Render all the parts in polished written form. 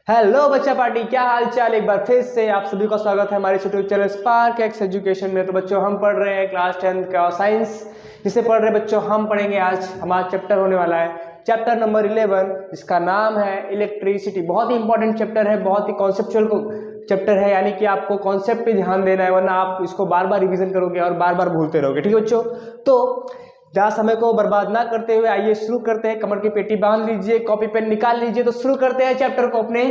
Hello बच्चा party, क्या हाल चाल। एक बार फिर से आप सभी का स्वागत है हमारे YouTube channel spark x education में। तो बच्चों, हम पढ़ रहे हैं क्लास 10 का साइंस। जिसे पढ़ रहे हैं बच्चों, हम पढ़ेंगे आज हमारा चैप्टर होने वाला है चैप्टर नंबर 11, जिसका नाम है इलेक्ट्रिसिटी। बहुत ही इंपॉर्टेंट चैप्टर है, बहुत ही कॉन्सेप्चुअल चैप्टर है, यानी कि आपको कॉन्सेप्ट पे ध्यान देना है, वरना आप इसको बार बार रिवीजन करोगे और बार बार भूलते रहोगे। ठीक है बच्चों, तो जहाँ समय को बर्बाद ना करते हुए आइए शुरू करते हैं। कमर की पेटी बांध लीजिए, कॉपी पेन निकाल लीजिए, तो शुरू करते हैं चैप्टर को। अपने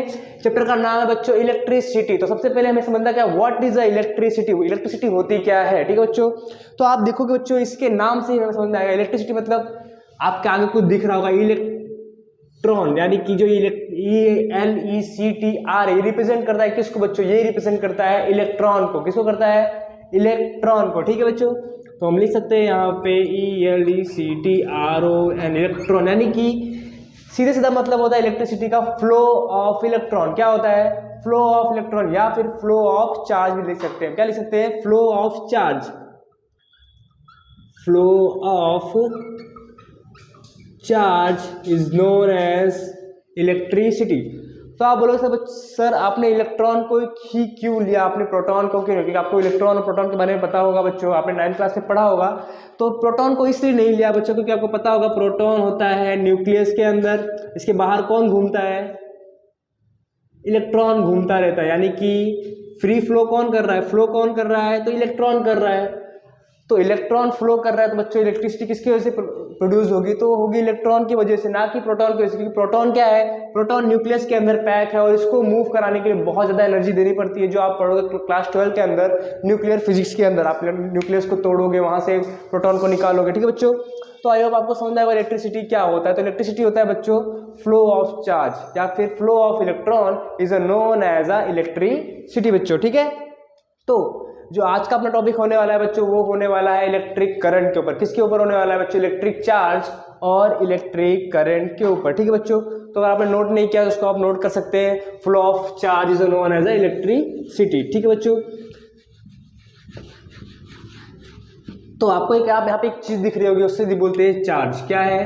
चैप्टर का नाम है बच्चों इलेक्ट्रिसिटी। तो सबसे पहले हमें समझना क्या, what is a electricity, electricity होती क्या है। ठीक है बच्चों, तो आप देखोगे बच्चों, इसके नाम से ही हमें समझ में आएगा। इलेक्ट्रिसिटी मतलब आपके आगे कुछ दिख रहा होगा, इलेक्ट्रॉन, यानी कि जो ELECTR रिप्रेजेंट करता है किसको बच्चों, ये रिप्रेजेंट करता है इलेक्ट्रॉन को। किसको करता है, इलेक्ट्रॉन को। ठीक है बच्चों, तो हम लिख सकते हैं यहाँ पे ELECTRON, इलेक्ट्रॉन, यानी कि सीधे सीधा मतलब होता है इलेक्ट्रिसिटी का फ्लो ऑफ इलेक्ट्रॉन। क्या होता है, फ्लो ऑफ इलेक्ट्रॉन, या फिर फ्लो ऑफ चार्ज भी लिख सकते हैं। क्या लिख सकते हैं, flow of charge, flow of charge is known as electricity. तो आप बोलोगे सर आपने इलेक्ट्रॉन को ही क्यों लिया, आपने प्रोटॉन को क्यों, क्योंकि आपको इलेक्ट्रॉन और प्रोटॉन के बारे में पता होगा बच्चों, आपने 9th क्लास में पढ़ा होगा। तो प्रोटॉन को इसलिए नहीं लिया बच्चों, क्योंकि आपको पता होगा प्रोटॉन होता है न्यूक्लियस के अंदर, इसके बाहर कौन घूमता है, इलेक्ट्रॉन घूमता रहता है, यानी कि फ्री फ्लो कौन कर रहा है, फ्लो कौन कर रहा है, तो इलेक्ट्रॉन कर रहा है। तो इलेक्ट्रॉन फ्लो कर रहा है, तो बच्चों इलेक्ट्रिसिटी किसकी वजह से प्रोड्यूस होगी, तो होगी इलेक्ट्रॉन की वजह से, ना कि प्रोटॉन की वजह से। क्योंकि प्रोटॉन क्या है, प्रोटॉन न्यूक्लियस के अंदर पैक है और इसको मूव कराने के लिए बहुत ज्यादा एनर्जी देनी पड़ती है, जो आप पढ़ोगे क्लास 12 के अंदर न्यूक्लियर फिजिक्स के अंदर। आप न्यूक्लियस को तोड़ोगे, वहां से प्रोटॉन को निकालोगे। ठीक है बच्चों, तो आई होप आपको समझ आएगा इलेक्ट्रिसिटी क्या होता है। तो इलेक्ट्रिसिटी होता है बच्चों फ्लो ऑफ चार्ज या फिर flow of electron is known as a electricity बच्चों। ठीक है, तो जो आज का अपना टॉपिक होने वाला है बच्चों, वो होने वाला है इलेक्ट्रिक करंट के ऊपर। किसके ऊपर होने वाला है बच्चों, इलेक्ट्रिक चार्ज और इलेक्ट्रिक करंट के ऊपर। ठीक है बच्चों, तो अगर आपने नोट नहीं किया तो उसको आप नोट कर सकते हैं, flow of charge is known as a electricity. ठीक है बच्चों, तो आपको एक आप यहाँ पे एक चीज दिख रही होगी, उससे बोलते हैं चार्ज। क्या है,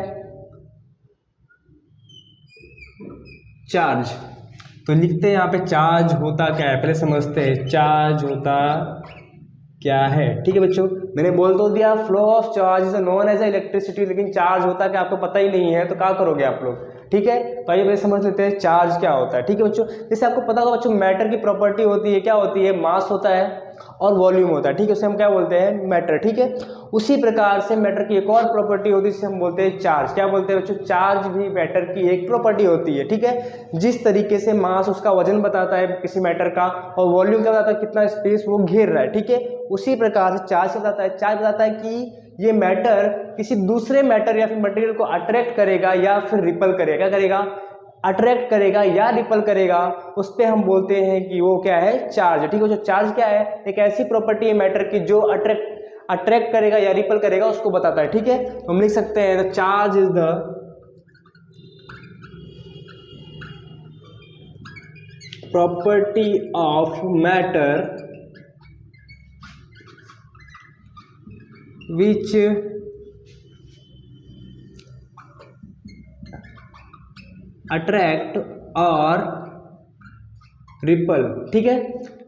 चार्ज। तो लिखते हैं यहाँ पे चार्ज होता क्या है, पहले समझते हैं चार्ज होता क्या है। ठीक है बच्चों, मैंने बोल तो दिया flow of charge is known as electricity, लेकिन चार्ज होता क्या आपको पता ही नहीं है, तो क्या करोगे आप लोग। ठीक है, तो आइए पहले समझ लेते हैं चार्ज क्या होता है। ठीक है बच्चों, जैसे आपको पता होगा बच्चों, मैटर की प्रॉपर्टी होती है, क्या होती है, मास होता है और वॉल्यूम होता है। ठीक है, उसे हम क्या बोलते हैं, मैटर। ठीक है, उसी प्रकार से मैटर की एक और प्रॉपर्टी होती है जिसे हम बोलते हैं चार्ज। क्या बोलते हैं बच्चों, चार्ज भी मैटर की एक प्रॉपर्टी होती है। ठीक है, जिस तरीके से मास उसका वजन बताता है किसी मैटर का, और वॉल्यूम क्या बताता है, कितना स्पेस वो घेर रहा है। ठीक है, उसी प्रकार से चार्ज बताता है, चार्ज बताता है कि ये मैटर किसी दूसरे मैटर या फिर मटेरियल को अट्रैक्ट करेगा या फिर रिपल करेगा। क्या करेगा, अट्रैक्ट करेगा या रिपल करेगा, उस पर हम बोलते हैं कि वो क्या है, चार्ज। ठीक है, जो चार्ज क्या है, एक ऐसी प्रॉपर्टी है मैटर की जो अट्रैक्ट करेगा या रिपल करेगा, उसको बताता है। ठीक है, तो हम लिख सकते हैं the charge is the property of matter which attract और रिपल। ठीक है,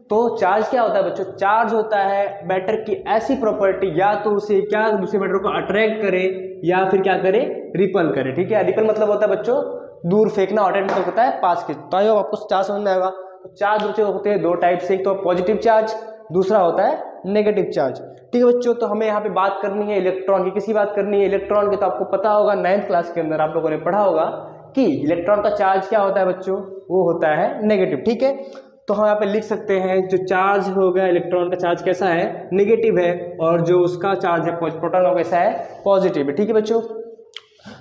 तो चार्ज क्या होता है बच्चों, चार्ज होता है मैटर की ऐसी प्रॉपर्टी, या तो उसे क्या दूसरे मैटर को अट्रैक्ट करे या फिर क्या करे, रिपल करे। ठीक है, रिपल मतलब होता है बच्चों दूर फेंकना, और मतलब होता है पास खींच। तो आइए आपको चार्ज समझ में आएगा। तो चार्ज बच्चों होते हैं दो टाइप से, एक तो पॉजिटिव चार्ज, दूसरा होता है नेगेटिव चार्ज। ठीक है बच्चों, तो हमें यहाँ पे बात करनी है इलेक्ट्रॉन की। किसी बात करनी है इलेक्ट्रॉन की, तो आपको पता होगा 9th क्लास के अंदर आप लोगों ने पढ़ा होगा कि इलेक्ट्रॉन का चार्ज क्या होता है बच्चों, वो होता है नेगेटिव। ठीक है, तो हम यहाँ पे लिख सकते हैं जो चार्ज हो गया इलेक्ट्रॉन का चार्ज कैसा है, नेगेटिव है, और जो उसका चार्ज है प्रोटॉन का कैसा है, पॉजिटिव है। ठीक है बच्चों,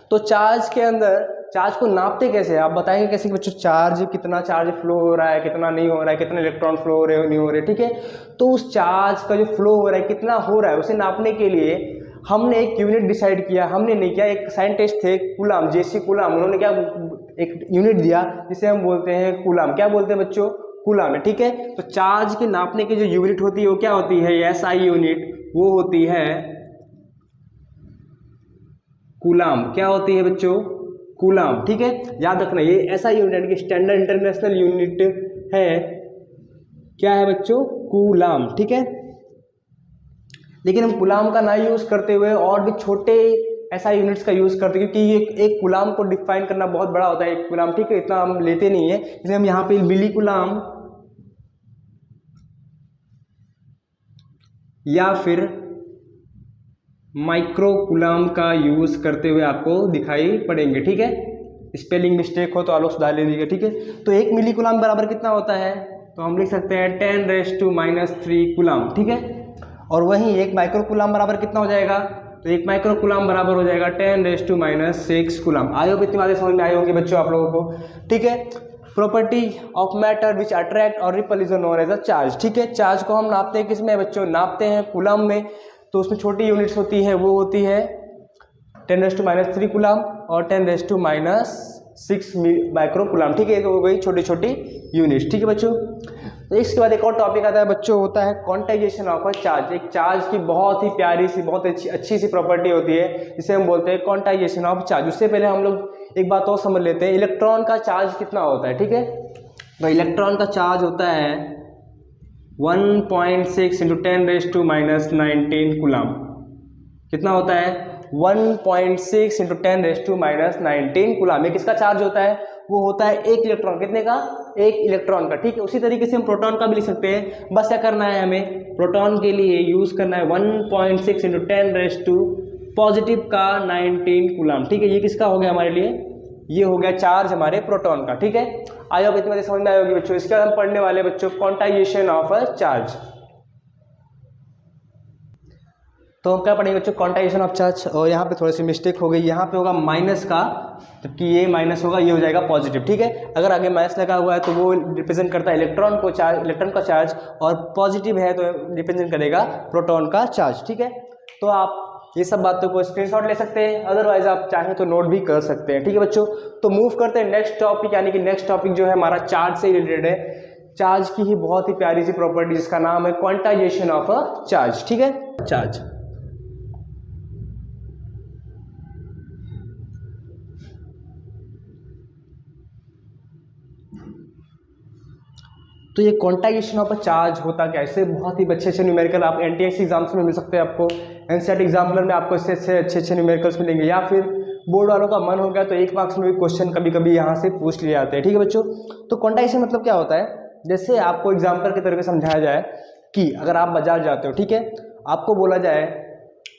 तो चार्ज के अंदर चार्ज को नापते कैसे, आप बताएंगे कैसे बच्चों, चार्ज कितना चार्ज फ्लो हो रहा है, कितना नहीं हो रहा है, कितने इलेक्ट्रॉन फ्लो हो रहे हो नहीं हो रहे। ठीक है, तो उस चार्ज का जो फ्लो हो रहा है, कितना हो रहा है, उसे नापने के लिए हमने एक यूनिट डिसाइड किया। हमने नहीं किया, एक साइंटिस्ट थे कूलाम, जेसी कूलाम, उन्होंने क्या एक यूनिट दिया जिसे हम बोलते हैं कूलाम। क्या बोलते हैं बच्चों, कूलाम है। ठीक है, तो चार्ज के नापने की जो यूनिट होती है वो क्या होती है, एसआई यूनिट, वो होती है कूलाम। क्या होती है बच्चों, कूलाम, ठीक है। याद रखना ये ऐसा यूनिट है कि स्टैंडर्ड इंटरनेशनल यूनिट है, क्या है बच्चों, कूलाम, ठीक है। लेकिन हम कूलाम का ना यूज करते हुए और भी छोटे ऐसा यूनिट्स का यूज करते हैं, क्योंकि ये एक कूलाम को डिफाइन करना बहुत बड़ा होता है, एक कूलाम, ठीक है, इतना हम लेते नहीं है, इसलिए हम यहाँ पे मिली कूलाम या फिर माइक्रो कूलाम का यूज करते हुए आपको दिखाई पड़ेंगे, ठीक है। स्पेलिंग मिस्टेक हो तो आप लोग सुधार लीजिएगा, ठीक है। तो 1 मिली कूलाम बराबर कितना होता है, तो हम लिख सकते हैं 10⁻³ कूलाम, ठीक है। और वहीं 1 माइक्रो कूलाम बराबर कितना हो जाएगा, तो 1 माइक्रो कूलाम बराबर हो जाएगा 10⁻6 कूलाम। आई होप इतनी बातें समझ में आई होंगी बच्चों आप लोगों को, ठीक है। Property of matter which attract or repel is known as a charge, ठीक है। चार्ज को हम नापते हैं किस में बच्चों, नापते हैं कूलाम में, तो उसमें छोटी यूनिट्स होती है, वो होती है 10⁻³ कूलाम और 10⁻6 माइक्रो कूलाम, ठीक है। तो हो गई छोटी छोटी यूनिट्स, ठीक है बच्चों। तो इसके बाद एक और टॉपिक आता है बच्चों, होता है क्वांटाइजेशन ऑफ अ चार्ज। एक चार्ज की बहुत ही प्यारी सी, बहुत अच्छी सी प्रॉपर्टी होती है, जिसे हम बोलते हैं क्वांटाइजेशन ऑफ चार्ज। उससे पहले हम लोग एक बात और समझ लेते हैं, इलेक्ट्रॉन का चार्ज कितना होता है, ठीक है। तो इलेक्ट्रॉन का चार्ज होता है 1.6 × 10⁻⁻19 कूलाम। कितना होता है, 1.6 × 10⁻⁻19 कूलाम। ये किसका चार्ज होता है, वो होता है एक इलेक्ट्रॉन, कितने का, एक इलेक्ट्रॉन का, ठीक है। उसी तरीके से हम प्रोटॉन का भी लिख सकते हैं, बस क्या करना है हमें, प्रोटॉन के लिए यूज करना है 1.6 × 10⁻⁻⁻, पॉजिटिव का 19 कूलाम, ठीक है। ये किसका हो गया हमारे लिए, ये हो गया चार्ज हमारे प्रोटॉन का, ठीक है। आई होप इतनी समझ में आई होगी बच्चों। इसके बाद हम पढ़ने वाले बच्चों क्वांटाइजेशन ऑफ अ चार्ज। तो हम क्या पढ़ेंगे बच्चों, क्वांटाइजेशन ऑफ चार्ज। और यहाँ पे थोड़ी सी मिस्टेक हो गई, यहाँ पे होगा माइनस का, जबकि ये माइनस होगा, ये हो जाएगा पॉजिटिव, ठीक है। अगर आगे माइनस लगा हुआ है तो वो रिप्रेजेंट करता है इलेक्ट्रॉन को, चार्ज, इलेक्ट्रॉन का चार्ज, और पॉजिटिव है तो रिप्रेजेंट करेगा प्रोटॉन का चार्ज, ठीक है। तो आप ये सब बातों को स्क्रीनशॉट ले सकते हैं, अदरवाइज आप चाहें तो नोट भी कर सकते हैं, ठीक है बच्चों। तो मूव करते हैं नेक्स्ट टॉपिक, यानी कि नेक्स्ट टॉपिक जो है हमारा चार्ज से रिलेटेड है। चार्ज की ही बहुत ही प्यारी सी प्रॉपर्टी जिसका नाम है क्वांटाइजेशन ऑफ अ चार्ज, ठीक है। चार्ज, तो ये क्वांटाइजेशन ऑफ अ चार्ज होता क्या है, इससे बहुत ही अच्छे न्यूमेरिकल आप एनटीएस एग्जाम्स में मिल सकते हैं, आपको एनसीईआरटी एग्जाम्पलर में आपको इससे अच्छे न्यूमेरिकल्स मिलेंगे, या फिर बोर्ड वालों का मन हो गया तो 1 मार्क्स में भी क्वेश्चन कभी कभी यहाँ से पूछ लिए जाते हैं, ठीक है बच्चों। तो क्वांटाइजेशन मतलब क्या होता है, जैसे आपको एग्जाम्पल के तरीके समझाया जाए कि अगर आप बाजार जाते हो, ठीक है, आपको बोला जाए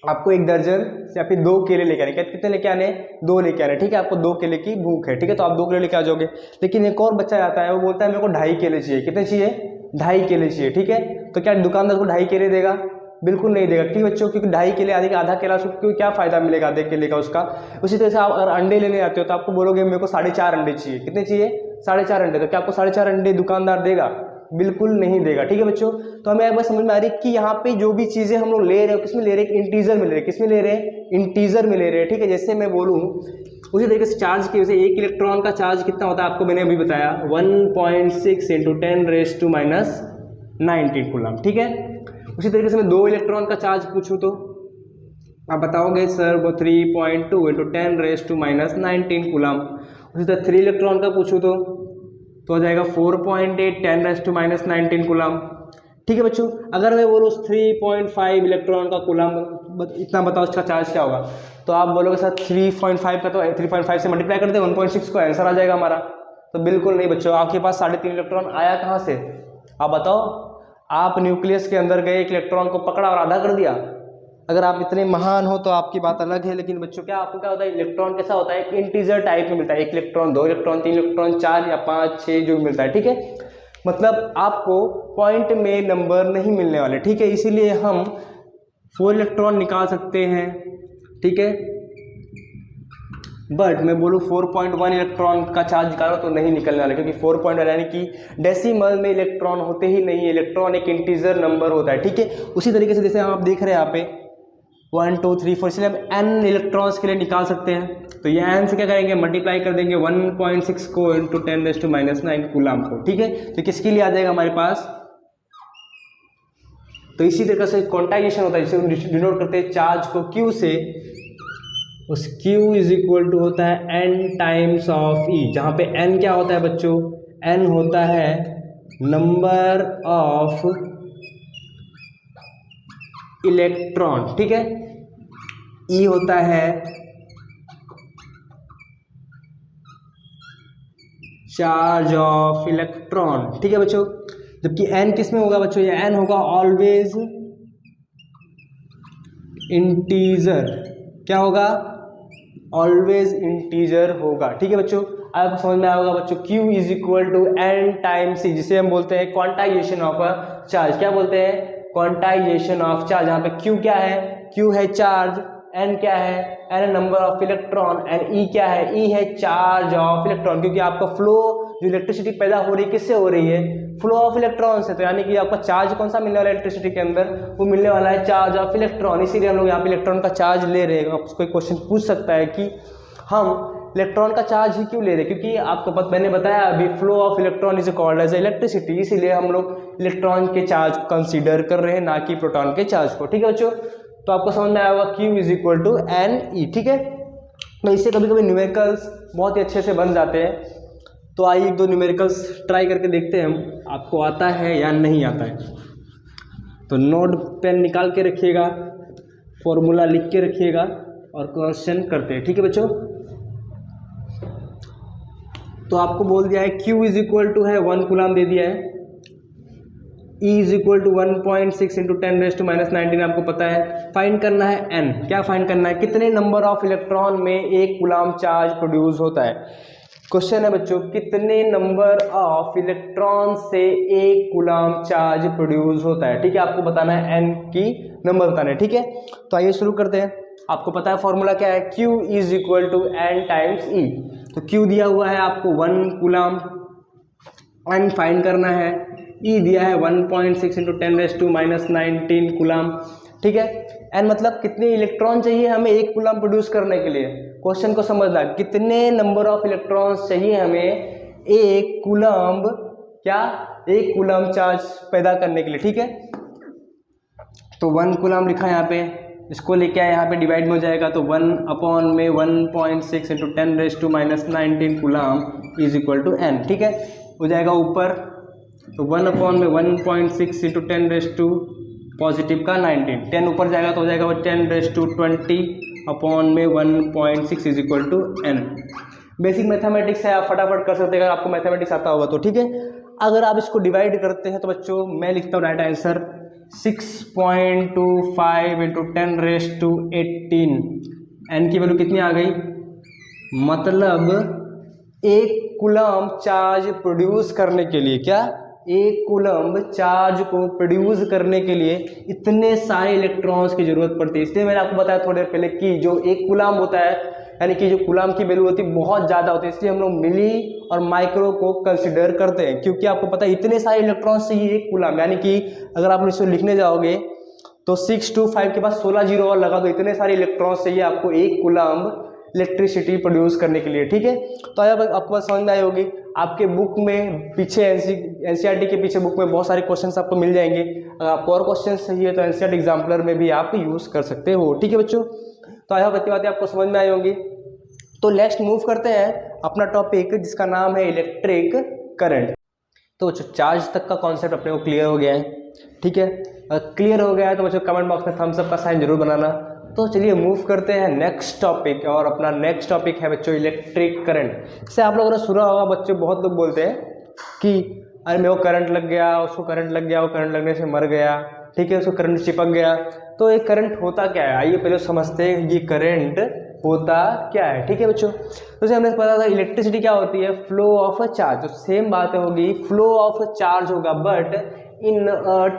आपको 1 दर्जन या फिर 2 केले लेके आने, कितने लेके आने, 2 लेके आने, ठीक है। आपको 2 केले की भूख है, ठीक है, तो आप 2 केले लेके आ जाओगे। लेकिन एक और बच्चा आता है, वो बोलता है मेरे को 2.5 केले चाहिए, कितने चाहिए, 2.5 केले चाहिए, ठीक है। तो क्या दुकानदार को 2.5 केले देगा, बिल्कुल नहीं देगा, ठीक बच्चों, क्योंकि 2.5 केले आधा केला क्योंकि क्या फायदा मिलेगा आधे केले का उसका। उसी तरह से आप अगर अंडे लेने आते हो तो आपको बोलोगे मेरे को 4.5 अंडे चाहिए, कितने चाहिए, 4.5 अंडे, तो क्या आपको 4.5 अंडे दुकानदार देगा, बिल्कुल नहीं देगा, ठीक है बच्चों। तो हमें एक बार समझ में आ रही है कि यहाँ पे जो भी चीजें हम लोग ले रहे हैं किसमें ले रहे हैं, इंटीजर में ले रहे हैं, किसमें ले रहे हैं, इंटीजर में ले रहे हैं, ठीक है। जैसे मैं बोलूँ उसी तरीके से चार्ज की वजह से 1 इलेक्ट्रॉन का चार्ज कितना होता है, आपको मैंने अभी बताया 1.6 × 10⁻⁹ कूलाम, ठीक है। उसी तरीके से मैं 2 इलेक्ट्रॉन का चार्ज पूछूँ तो आप बताओगे सर वो 3.2 × 10⁻⁹ कूलाम। उसी तरह 3 इलेक्ट्रॉन का पूछूँ तो हो जाएगा 4.8 10⁻⁻19 कूलाम, ठीक है बच्चों। अगर मैं बोलूँ 3.5 इलेक्ट्रॉन का कूलाम, इतना बताओ इसका चार्ज क्या होगा, तो आप बोलोगे सर 3.5 का, तो 3.5 से मल्टीप्लाई कर दे 1.6 को आंसर आ जाएगा हमारा। तो बिल्कुल नहीं बच्चों, आपके पास 3.5 इलेक्ट्रॉन आया कहाँ से, आप बताओ। आप न्यूक्लियस के अंदर गए, एक इलेक्ट्रॉन को पकड़ा और आधा कर दिया। अगर आप इतने महान हो तो आपकी बात अलग है, लेकिन बच्चों क्या आपको क्या होता है, इलेक्ट्रॉन कैसा होता है, एक इंटीजर टाइप में मिलता है, 1 इलेक्ट्रॉन, 2 इलेक्ट्रॉन, 3 इलेक्ट्रॉन, 4 या 5 6 जो मिलता है, ठीक है। मतलब आपको पॉइंट में नंबर नहीं मिलने वाले, ठीक है। इसीलिए हम 4 इलेक्ट्रॉन निकाल सकते हैं, ठीक है, बट मैं बोलूँ 4.1 इलेक्ट्रॉन का चार्ज निकालो तो नहीं निकलने वाला, क्योंकि 4.1 यानी कि डेसिमल में इलेक्ट्रॉन होते ही नहीं है, इलेक्ट्रॉन एक इंटीजर नंबर होता है, ठीक है। उसी तरीके से जैसे आप देख रहे हैं यहाँ पे 1 2 3 4, इसलिए हम n इलेक्ट्रॉन्स के लिए निकाल सकते हैं। तो ये n से क्या करेंगे, मल्टीप्लाई कर देंगे 1.6 को × 10⁻⁹ कूलाम को, ठीक है। तो किसके लिए आ जाएगा हमारे पास, तो इसी तरीके से क्वांटाइजेशन होता है, जिसे हम डिनोट करते हैं चार्ज को Q से, उस Q इज इक्वल टू होता है n टाइम्स ऑफ E, जहाँ पे n क्या होता है बच्चों, n होता है नंबर ऑफ इलेक्ट्रॉन, ठीक है, E होता है चार्ज ऑफ इलेक्ट्रॉन, ठीक है बच्चों। जबकि n किस में होगा बच्चों, ये n होगा ऑलवेज इंटीजर, क्या होगा, ऑलवेज इंटीजर होगा, ठीक है बच्चों। आपको समझ में आया होगा बच्चों, Q is equal to n times C, जिसे हम बोलते हैं क्वांटाइजेशन ऑफ अ चार्ज, क्या बोलते हैं, क्वांटाइजेशन ऑफ चार्ज। यहाँ पे Q क्या है, Q है चार्ज, n क्या है, n number of electron, and E क्या है, E है चार्ज ऑफ इलेक्ट्रॉन, क्योंकि आपका फ्लो जो इलेक्ट्रिसिटी पैदा हो रही है किससे हो रही है, फ्लो ऑफ इलेक्ट्रॉन से, तो यानी कि आपका चार्ज कौन सा मिलने वाला है इलेक्ट्रिसिटी के अंदर, वो मिलने वाला है चार्ज ऑफ इलेक्ट्रॉन। इसीलिए हम लोग यहाँ पे इलेक्ट्रॉन का चार्ज ले रहे हैं। आपको कोई क्वेश्चन पूछ सकता है कि हम इलेक्ट्रॉन का चार्ज ही क्यों ले रहे हैं, क्योंकि आपको मैंने बताया अभी flow of electron is called as electricity, इसीलिए हम लोग इलेक्ट्रॉन के चार्ज को कंसीडर कर रहे हैं, ना कि प्रोटॉन के चार्ज को, ठीक है बच्चों। तो आपको समझ में आया होगा Q is equal to N E, ठीक है। तो इससे कभी कभी न्यूमेरिकल्स बहुत ही अच्छे से बन जाते हैं। तो आइए एक दो न्यूमेरिकल्स ट्राई करके देखते हैं हम, आपको आता है या नहीं आता है। तो नोट पेन निकाल के रखिएगा, फॉर्मूला लिख के रखिएगा और क्वेश्चन करते हैं, ठीक है बच्चों। तो आपको बोल दिया है Q इज इक्वल टू है 1 कूलम दे दिया है, E is equal to 1.6 into 10⁻⁻19 आपको पता है। फाइंड करना है N, क्या फाइंड करना है, कितने नंबर ऑफ इलेक्ट्रॉन में 1 कूलम चार्ज प्रोड्यूस होता है। क्वेश्चन है बच्चों, कितने नंबर ऑफ इलेक्ट्रॉन से 1 कूलम चार्ज प्रोड्यूस होता है, ठीक है। आपको बताना है N की नंबर बताना है, ठीक है। तो आइए शुरू करते हैं। आपको पता है फॉर्मूला क्या है, Q is equal to N times E। तो Q दिया हुआ है आपको 1 कूलम, N फाइंड करना है, E दिया है 1.6 इंटू 10⁻⁻19 कूलम, ठीक है। N मतलब कितने इलेक्ट्रॉन चाहिए हमें 1 कूलम प्रोड्यूस करने के लिए। क्वेश्चन को समझना, कितने नंबर ऑफ इलेक्ट्रॉन्स चाहिए हमें 1 कूलम, क्या 1 कूलम चार्ज पैदा करने के लिए, ठीक है। तो 1 कूलम लिखा यहाँ पे, इसको लेके आए यहाँ पे डिवाइड में हो जाएगा, तो 1 में 1.6 into 10⁻⁻19 coulomb is equal to N, ठीक है। हो जाएगा ऊपर, तो 1 में 1.6 इंटू 10 पॉजिटिव का 19, 10 ऊपर जाएगा तो हो जाएगा 10⁻20 में 1.6 is equal to N। Basic mathematics है, आप फटाफट कर सकते हैं अगर आपको मैथमेटिक्स आता होगा तो, ठीक है। अगर आप इसको डिवाइड करते हैं तो बच्चों मैं लिखता हूँ राइट आंसर 6.25 इंटू 10⁻18। N की वैल्यू कितनी आ गई, मतलब 1 कूलम चार्ज प्रोड्यूस करने के लिए, क्या 1 कूलम चार्ज को प्रोड्यूस करने के लिए इतने सारे इलेक्ट्रॉन्स की जरूरत पड़ती है। इसलिए मैंने आपको बताया थोड़ी देर पहले कि जो 1 कूलम होता है, यानी कि जो कूलम की वैल्यू होती है बहुत ज़्यादा होती है, इसलिए हम लोग मिली और माइक्रो को कंसिडर करते हैं, क्योंकि आपको पता है इतने सारे इलेक्ट्रॉन्स चाहिए 1 कूलम, यानी कि अगर आप इसको लिखने जाओगे तो 6 to 5 के बाद 16 जीरो और लगा दो, इतने सारे इलेक्ट्रॉन्स चाहिए आपको 1 कूलम इलेक्ट्रिसिटी प्रोड्यूस करने के लिए, ठीक है। तो अब आपको बात समझ में आई होगी। आपके बुक में पीछे एनसीईआरटी के पीछे बुक में बहुत सारे क्वेश्चंस आपको मिल जाएंगे। अगर आपको और क्वेश्चन चाहिए तो एनसीईआरटी एग्जाम्पलर में भी आप यूज़ कर सकते हो, ठीक है बच्चों। तो आई होप इतनी बातें आपको समझ में आई होंगी। तो नेक्स्ट मूव करते हैं अपना टॉपिक, जिसका नाम है इलेक्ट्रिक करंट। तो बच्चों चार्ज तक का कॉन्सेप्ट अपने को क्लियर हो गया है, ठीक है। क्लियर हो गया है तो बच्चों कमेंट बॉक्स में थम्स अप का साइन जरूर बनाना। तो चलिए मूव करते हैं नेक्स्ट टॉपिक, और अपना नेक्स्ट टॉपिक है बच्चों इलेक्ट्रिक करंट। इससे आप लोगों ने सुना होगा बच्चों, बहुत लोग बोलते हैं कि अरे मेरे को करंट लग गया, उसको करंट लग गया, वो करंट लगने से मर गया, ठीक है, उसको करंट चिपक गया। तो ये करंट होता क्या है, आइए पहले समझते हैं ये करंट होता क्या है, ठीक है बच्चों। तो जैसे हमने पता था इलेक्ट्रिसिटी क्या होती है, फ्लो ऑफ अ चार्ज। तो सेम बात होगी, फ्लो ऑफ अ चार्ज होगा बट इन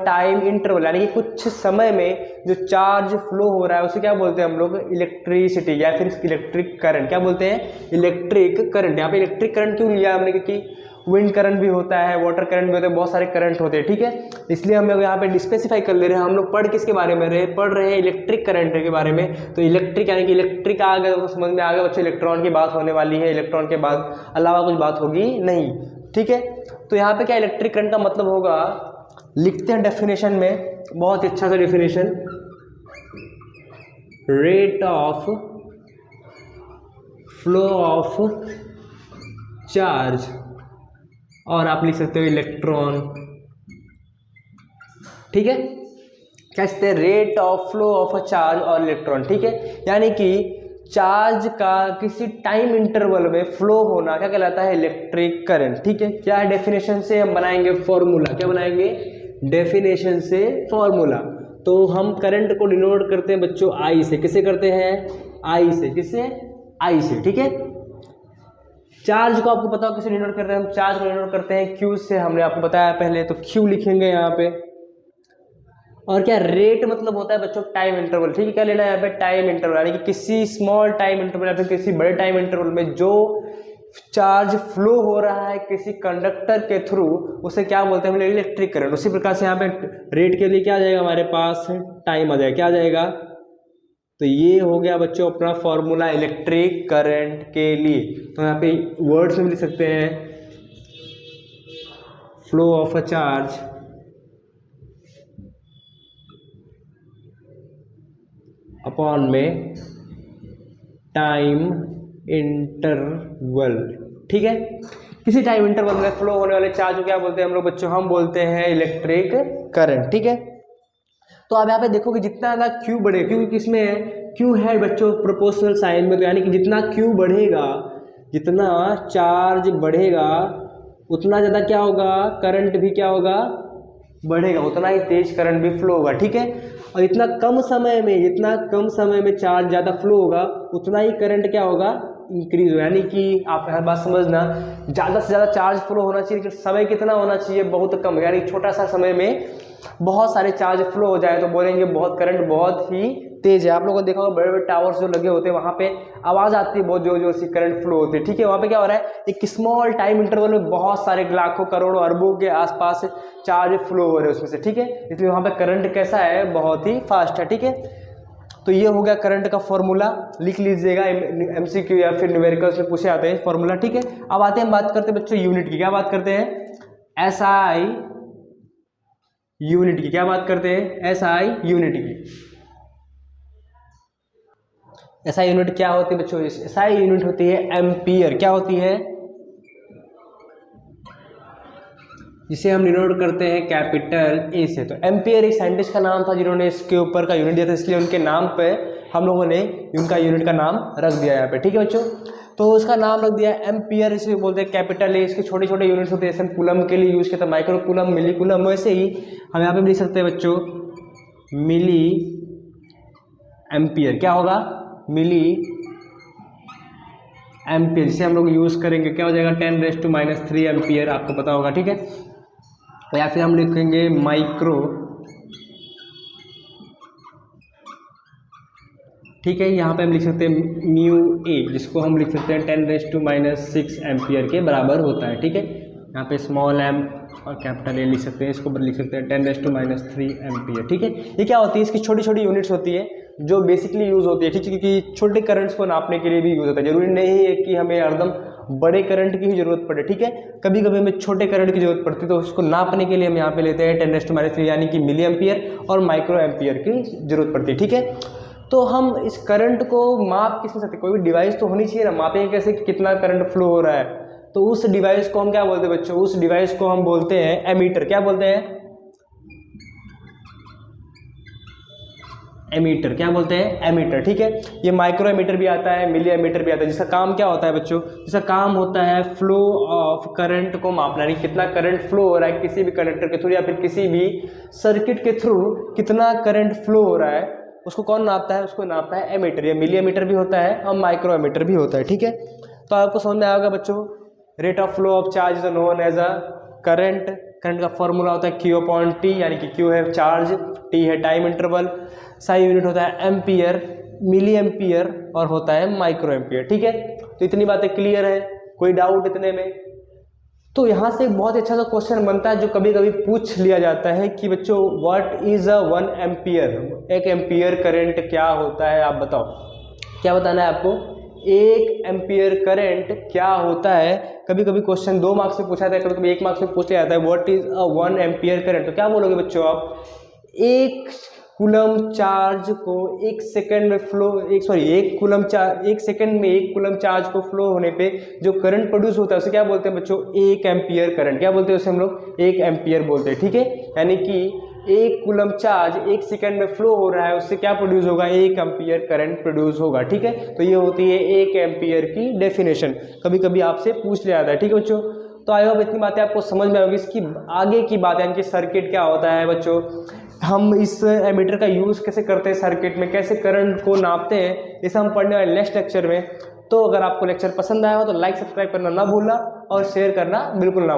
टाइम इंटरवल, यानी कि कुछ समय में जो चार्ज फ्लो हो रहा है उसे क्या बोलते हैं हम लोग, इलेक्ट्रिसिटी या फिर इलेक्ट्रिक करंट। क्या बोलते हैं, इलेक्ट्रिक करंट। यहाँ पे इलेक्ट्रिक करंट क्यों लिया हमने, क्योंकि विंड करंट भी होता है, वाटर करंट भी होता है, बहुत सारे करंट होते हैं, ठीक है। इसलिए हम लोग यहाँ पे स्पेसिफाई कर ले रहे हैं। हम लोग पढ़ किसके बारे में पढ़ रहे हैं, इलेक्ट्रिक करंट के बारे में। तो इलेक्ट्रिक यानी कि इलेक्ट्रिक आ गया तो समझ में आ गया बच्चों, इलेक्ट्रॉन की बात होने वाली है, इलेक्ट्रॉन के बाद अलावा कुछ बात होगी नहीं, ठीक है। तो यहाँ पे क्या इलेक्ट्रिक करंट का मतलब होगा, लिखते हैं डेफिनेशन में, बहुत अच्छा सा definition, rate of flow of charge, और आप लिख सकते हो इलेक्ट्रॉन, ठीक है। क्या कहते हैं, rate of flow of a charge और इलेक्ट्रॉन, ठीक है। यानी कि चार्ज का किसी टाइम इंटरवल में फ्लो होना क्या कहलाता है, इलेक्ट्रिक करंट, ठीक है। क्या डेफिनेशन से हम बनाएंगे फॉर्मूला, क्या बनाएंगे, डेफिनेशन से फॉर्मूला। तो हम करंट को डिनोट करते हैं बच्चों आई से, किसे करते हैं, आई से, किससे, आई से, ठीक है। चार्ज को आपको पता हो किसे डिनोट करते हैं, हम चार्ज को डिनोट करते हैं क्यू से, हमने आपको बताया पहले, तो क्यू लिखेंगे यहाँ पे। और क्या, रेट मतलब होता है बच्चों टाइम इंटरवल, ठीक है। क्या लेना है यहाँ पे, टाइम इंटरवल, यानी कि किसी स्मॉल टाइम इंटरवल या फिर किसी बड़े टाइम इंटरवल में जो चार्ज फ्लो हो रहा है किसी कंडक्टर के थ्रू, उसे क्या बोलते हैं हम, इलेक्ट्रिक करंट। उसी प्रकार से यहाँ पे रेट के लिए क्या आ जाएगा हमारे पास, टाइम आ जाएगा, क्या आ जाएगा, तो ये हो गया बच्चों अपना फॉर्मूला इलेक्ट्रिक करंट के लिए। तो यहाँ पे वर्ड्स में लिख सकते हैं, flow of a charge upon में टाइम इंटरवल, ठीक है। किसी टाइम इंटरवल में फ्लो होने वाले चार्ज को क्या बोलते हैं हम लोग बच्चों, हम बोलते हैं इलेक्ट्रिक करंट, ठीक है। तो आप यहाँ पे देखो कि जितना ज़्यादा क्यू बढ़े, क्योंकि किसमें है, क्यू है बच्चों प्रोपोर्शनल साइन में, तो यानी कि जितना क्यू बढ़ेगा, जितना चार्ज बढ़ेगा उतना ज़्यादा क्या होगा, करंट भी क्या होगा, बढ़ेगा, उतना ही तेज करंट भी फ्लो होगा, ठीक है। और जितना कम समय में चार्ज ज़्यादा फ्लो होगा उतना ही करंट क्या होगा, इंक्रीज हो। यानी कि आप हर बात समझना, ज़्यादा से ज़्यादा चार्ज फ्लो होना चाहिए, लेकिन समय कितना होना चाहिए, बहुत कम, यानी छोटा सा समय में बहुत सारे चार्ज फ्लो हो जाए तो बोलेंगे बहुत करंट बहुत ही तेज है। आप लोगों ने देखा होगा बड़े बड़े टावर्स जो लगे होते हैं वहाँ पे आवाज़ आती है बहुत जोर जोर से, करंट फ्लो होती है, ठीक है। वहाँ पे क्या हो रहा है, एक स्मॉल टाइम इंटरवल में बहुत सारे लाखों करोड़ों अरबों के आसपास चार्ज फ्लो हो रहे हैं उसमें से, ठीक है। इसलिए वहाँ पे करंट कैसा है, बहुत ही फास्ट है, ठीक है। तो ये हो गया करंट का फॉर्मूला, लिख लीजिएगा, एमसीक्यू या फिर न्यूमेरिकल्स में पूछे आते हैं फॉर्मूला, ठीक है। अब आते हैं, हम बात करते हैं बच्चों यूनिट की, क्या बात करते हैं, एसआई यूनिट की, क्या बात करते हैं, एसआई यूनिट की। एसआई यूनिट क्या होती है बच्चों, एसआई यूनिट होती है एम्पियर, क्या होती है, जिसे हम डिनोट करते हैं कैपिटल ए से। तो एम्पियर एक साइंटिस्ट का नाम था जिन्होंने इसके ऊपर का यूनिट दिया था, इसलिए उनके नाम पे हम लोगों ने उनका यूनिट का नाम रख दिया यहाँ पे, ठीक है बच्चों। तो उसका नाम रख दिया एम्पियर, इसे बोलते हैं कैपिटल ए। इसके छोटे छोटे यूनिट्स होते हैं, जैसे हम कूलम के लिए यूज़ करते हैं माइक्रो कूलम, मिली कूलम, वैसे ही हम यहाँ पे लिख सकते हैं बच्चों मिली एम्पियर, क्या होगा, मिली एम्पियर, जिसे हम लोग यूज़ करेंगे क्या हो जाएगा, 10⁻³ एम्पियर, आपको पता होगा, ठीक है। या फिर हम लिखेंगे माइक्रो, ठीक है। यहाँ पे हम लिख सकते हैं म्यू ए, जिसको हम लिख सकते हैं 10⁻⁻6 एम्पियर के बराबर होता है, ठीक है। यहाँ पे स्मॉल एम और कैपिटल ए लिख सकते हैं, इसको लिख सकते हैं 10⁻³ एम्पियर, ठीक है। ये क्या होती है, इसकी छोटी छोटी यूनिट्स होती है जो बेसिकली यूज़ होती है, ठीक है, क्योंकि छोटे करंट्स को नापने के लिए भी यूज़ होता है। जरूरी नहीं है कि हमें एकदम बड़े करंट की ही जरूरत पड़े, ठीक है। कभी कभी हमें छोटे करंट की जरूरत पड़ती है, तो उसको नापने के लिए हम यहाँ पे लेते हैं 10⁻³ यानी कि मिली एम्पियर और माइक्रो एम्पियर की जरूरत पड़ती है, ठीक है। तो हम इस करंट को माप किस में सकते, कोई भी डिवाइस तो होनी चाहिए ना, मापेंगे कैसे कि कितना करंट फ्लो हो रहा है। तो उस डिवाइस को हम क्या बोलते हैं बच्चों, उस डिवाइस को हम बोलते हैं एमीटर, क्या बोलते हैं, एमीटर, क्या बोलते हैं, एमीटर, ठीक है। ये माइक्रो एमीटर भी आता है, मिली एमीटर भी आता है, जिसका काम क्या होता है बच्चों, जिसका काम होता है फ्लो ऑफ करंट को मापना, यानी कितना करंट फ्लो हो रहा है किसी भी कंडक्टर के थ्रू या फिर किसी भी सर्किट के थ्रू, कितना करंट फ्लो हो रहा है उसको कौन नापता है, उसको नापता है एमीटर। ये मिली एमीटर भी होता है और माइक्रो एमीटर भी होता है, ठीक है। तो आपको समझ में आएगा बच्चों, rate of flow of charge is known as a current. Current का फॉर्मूला होता है Q/T, यानी कि Q है चार्ज, T है टाइम इंटरवल, साई यूनिट होता है एम्पियर, मिली एम्पियर और होता है माइक्रो एम्पियर, ठीक है। तो इतनी बातें क्लियर है, कोई डाउट इतने में। तो यहाँ से एक बहुत अच्छा सा क्वेश्चन बनता है जो कभी कभी पूछ लिया जाता है कि बच्चों what is a 1 ampere, 1 ampere current क्या होता है, आप बताओ, क्या बताना है आपको, 1 एम्पियर करंट क्या होता है। कभी कभी क्वेश्चन 2 मार्क्स में पूछा जाता है, कभी कभी 1 मार्क्स में पूछ लिया जाता है what is a 1 ampere current. तो क्या बोलोगे बच्चों आप, 1 कूलम चार्ज को एक सेकंड में एक सेकंड में 1 कूलम चार्ज को फ्लो होने पे जो करंट प्रोड्यूस होता है उसे क्या बोलते हैं बच्चों? 1 एम्पियर करंट। क्या बोलते हैं उसे हम लोग? 1 एम्पियर बोलते हैं, ठीक है। यानी कि 1 कूलम चार्ज 1 सेकंड में फ्लो हो रहा है, उससे क्या प्रोड्यूस होगा? 1 एम्पियर करंट प्रोड्यूस होगा, ठीक है। तो ये होती है 1 एम्पियर की डेफिनेशन, कभी कभी आपसे पूछ लिया जाता है, ठीक है बच्चों। तो आई होप इतनी बातें आपको समझ में आएगी। इसकी आगे की बात यानी कि सर्किट क्या होता है बच्चों, हम इस एमीटर का यूज़ कैसे करते हैं सर्किट में, कैसे करंट को नापते हैं, इसे हम पढ़ने वाले नेक्स्ट लेक्चर में। तो अगर आपको लेक्चर पसंद आया हो तो लाइक सब्सक्राइब करना ना भूलना और शेयर करना बिल्कुल ना भूलना।